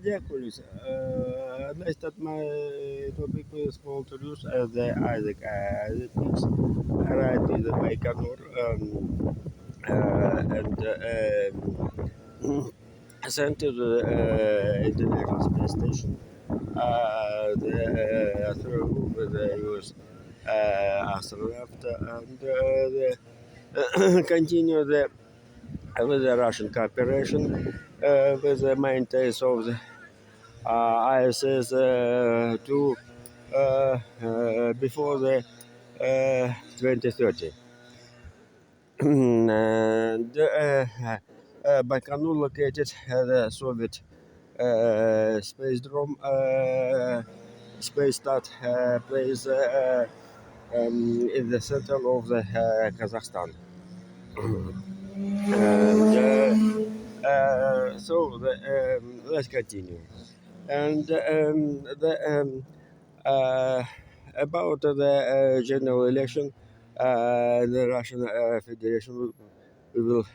Дякую. Значить, my topic is to introduce the Isaac Isaacs, right in the Baikonur, and sent to the International Space Station. The through with the US astronaut and continue with the Russian cooperation with the maintenance of the ISS to before the 2030. And Baikonur located the Soviet space drone space that plays in the center of the Kazakhstan. Let's continue. And uh, about the general election, the Russian Federation will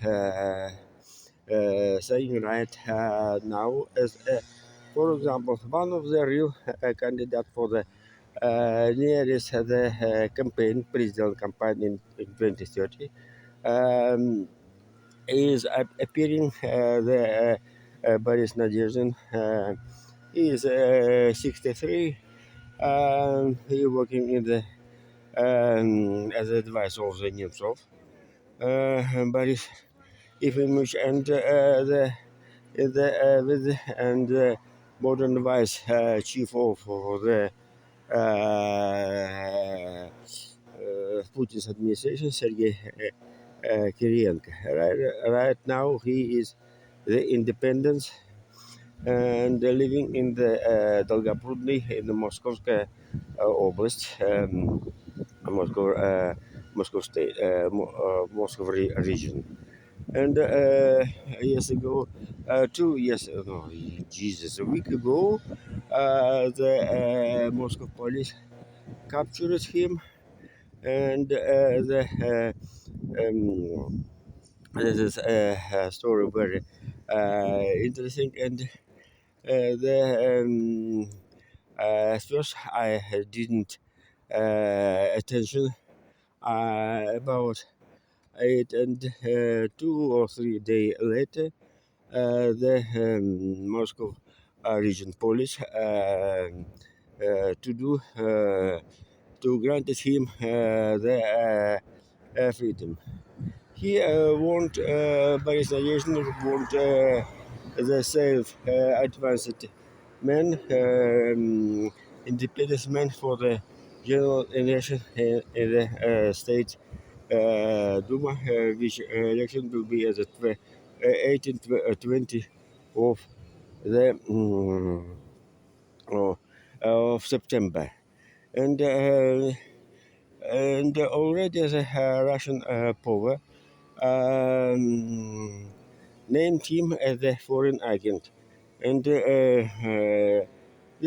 saying right now as, for example, one of the real candidate for the nearest the campaign, presidential campaign in 2030, um, is appearing the Boris Nadezhdin. He is 63. He working in the as advisor of the Nemtsov. Boris Efimовich and the modern vice chief of the Putin's administration, Sergei Kirienko. Right now, he is the independence and living in the Dolgoprudny in the Moskovskaya Oblast, Moscow state, Moscow region. And years ago, 2 years, no, Jesus, a week ago, the Moscow police captured him, and this is a story very interesting. And the at first I didn't attention about it, and 2 or 3 days later, the Moscow region police to do to granted him the freedom. He want Boris Nadezhdin want the self advanced man, independent man for the general election in the state Duma, which election will be at the 18th, 20 of the of September. And already the Russian power named him as the foreign agent. And this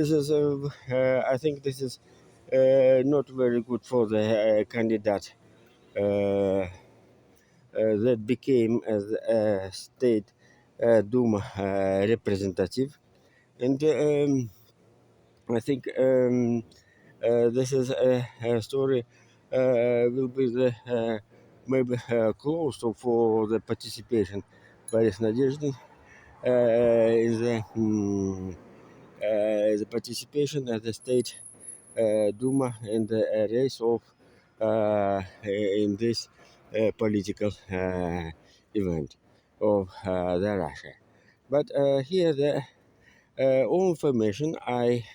is, I think this is not very good for the candidate that became as a state Duma representative. And I think this is a story will be the maybe close for the participation by Nadezhdin in the participation at the state Duma in the race of in this political event of the Russia. But here the all information I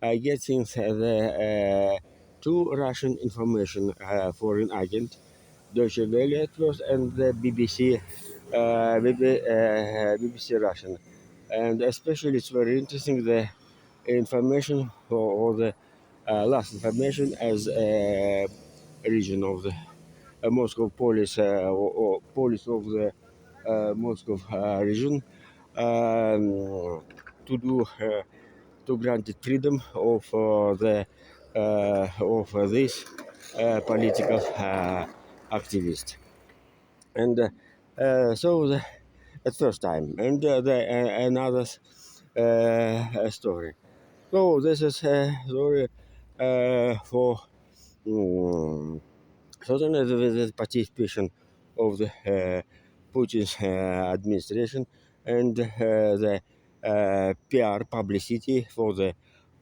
get since the two Russian information foreign agent, Deutsche Welle at first, and the BBC, BBC Russian. And especially it's very interesting the information or the last information as a region of the Moscow police or police of the Moscow region to do to grant the freedom of this political activist. And so the at first time, and the another story. So this is a story for certainly the participation of the Putin's administration and the PR publicity for the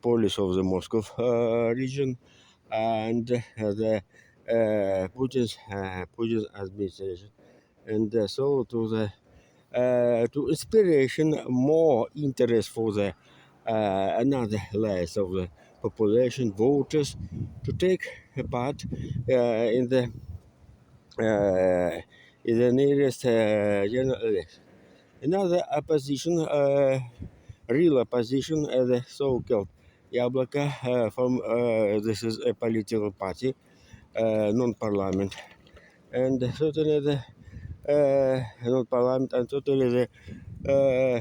police of the Moscow region and Putin's administration, and so to the to inspiration more interest for the another layers of the population voters to take part uh, in the nearest general election. Another opposition, real opposition, the so-called Yabloko from this is a political party, non-parliament, and certainly the non-parliament and certainly the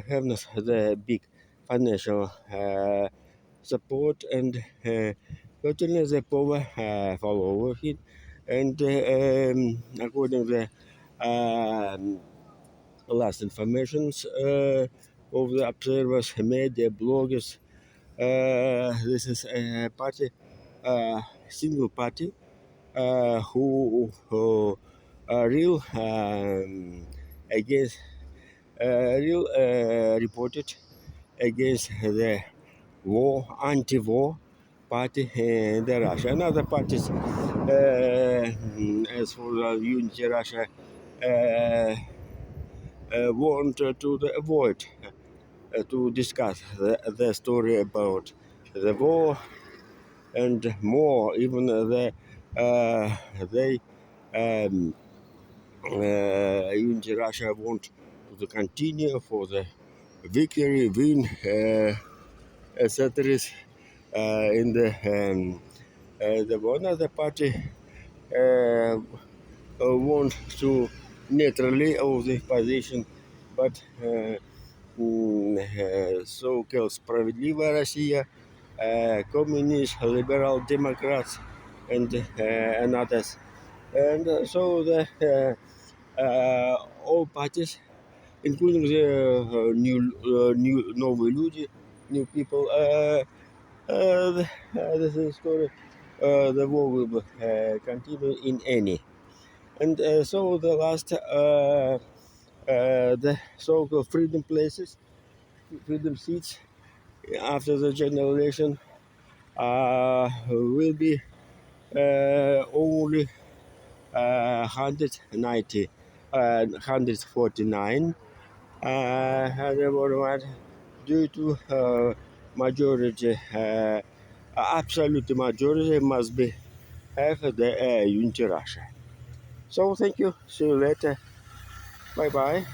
have not the big financial support and certainly the power follow it, and according to the last informations of the observers, media, bloggers, this is a party, single party, who are real against real reported against the war, anti-war party in the Russia. Another parties, as for the Unity Russia, want to avoid to discuss the story about the war and more. Even they um, Unity Russia want to continue for the victory win. Etc. In the one other party want to neutrally of the position, but so-called Справедливая Россия, communist, liberal Democrats, and others. And so the all parties, including the new новые люди, new people, this is story. The war will continue in any. And so the last, the so-called freedom places, freedom seats after the general election will be only 190, 149, due to majority, absolute majority must be have the Unity Russia. So thank you. See you later. Bye bye.